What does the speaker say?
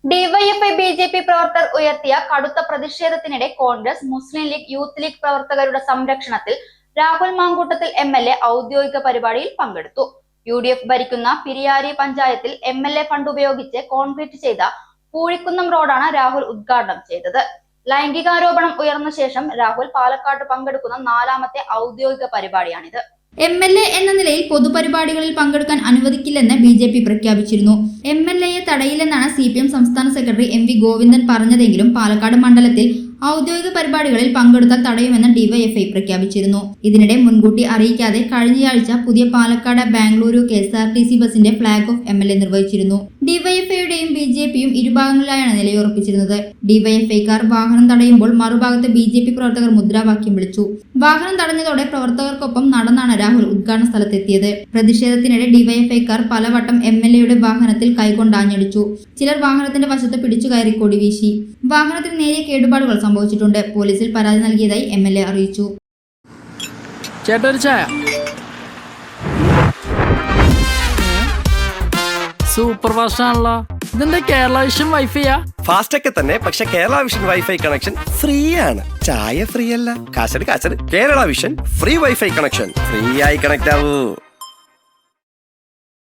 DYFI BJP പ്രവർത്തകർ ഉയർത്തിയ കടുത്ത പ്രതിഷേധത്തിനിടെ കോൺഗ്രസ്, മുസ്ലിം ലീഗ്, യൂത്ത് ലീഗ് പ്രവർത്തകരുടെ സംരക്ഷണത്തിൽ രാഹുൽ മാങ്കൂട്ടത്തിൽ എം.എൽ.എ ഔദ്യോഗിക പരിപാടിയിൽ പങ്കെടുത്തു. യു.ഡി.എഫ് ഭരിക്കുന്ന പിരിയാരി പഞ്ചായത്തിൽ എം.എൽ.എ ഫണ്ട് ഉപയോഗിച്ച് കോൺക്രീറ്റ് ചെയ്ത പൂഴിക്കുന്നം റോഡാണ് രാഹുൽ ഉദ്ഘാടനം ചെയ്തത്. ലൈംഗികാരോപണം ഉയർന്ന ശേഷം രാഹുൽ പാലക്കാട്ട് പങ്കെടുക്കുന്ന 4ാമത്തെ ഔദ്യോഗിക പരിപാടിയാണിത്. എം.എൽ.എ എന്ന നിലയിൽ പൊതുപരിപാടികളിൽ പങ്കെടുക്കാൻ അനുവദിക്കില്ലെന്ന് ബി.ജെ.പി പ്രഖ്യാപിച്ചിരുന്നു. എം.എൽ.എയെ തടയില്ലെന്നാണ് CPM സംസ്ഥാന സെക്രട്ടറി M.V. ഗോവിന്ദൻ പറഞ്ഞതെങ്കിലും പാലക്കാട് മണ്ഡലത്തിൽ ഔദ്യോഗിക പരിപാടികളിൽ പങ്കെടുത്താൽ തടയുമെന്ന് ഡിവൈഎഫ്ഐ പ്രഖ്യാപിച്ചിരുന്നു. ഇതിനിടെ മുൻകൂട്ടി അറിയിക്കാതെ കഴിഞ്ഞയാഴ്ച പുതിയ പാലക്കാട് ബാംഗ്ലൂരു KSRTC ബസിന്റെ ഫ്ളാഗ് ഓഫ് എം.എൽ.എ നിർവഹിച്ചിരുന്നു. ഡിവൈഎഫ്ഐയുടെയും ബി.ജെ.പിയും ഇരുഭാഗങ്ങളിലായാണ് നിലയുറപ്പിച്ചിരുന്നത്. ഡിവൈഎഫ്ഐക്കാർ വാഹനം തടയുമ്പോൾ മറുഭാഗത്ത് ബി.ജെ.പി പ്രവർത്തകർ മുദ്രാവാക്യം വിളിച്ചു. വാഹനം തടഞ്ഞതോടെ പ്രവർത്തകർക്കൊപ്പം നടന്നാണ് രാഹുൽ ഉദ്ഘാടന സ്ഥലത്തെത്തിയത്. പ്രതിഷേധത്തിനിടെ ഡിവൈഎഫ്ഐക്കാർ പലവട്ടം എം.എൽ.എയുടെ വാഹനത്തിൽ കൈകൊണ്ടാഞ്ഞടിച്ചു. ചിലർ വാഹനത്തിന്റെ വശത്ത് പിടിച്ചു കയറി കൊടി വീശി. വാഹനത്തിന് നേരിയ കേടുപാടുകൾ സംഭവിച്ചിട്ടുണ്ട്. പോലീസിൽ പരാതി നൽകിയതായി എം.എൽ.എ അറിയിച്ചു. സൂപ്പർ ഫാസ്റ്റ് ആണല്ലോ. ഇതിന്റെ കേരള വിഷൻ വൈഫൈയാ? ഫാസ്റ്റ് ഒക്കെ തന്നെ, പക്ഷെ Kerala Vision wifi connection free ആണ്. ചായ ഫ്രീ അല്ല, കാശട് Kerala Vision free wifi connection. Free ആയി കണക്ട് ആവൂ.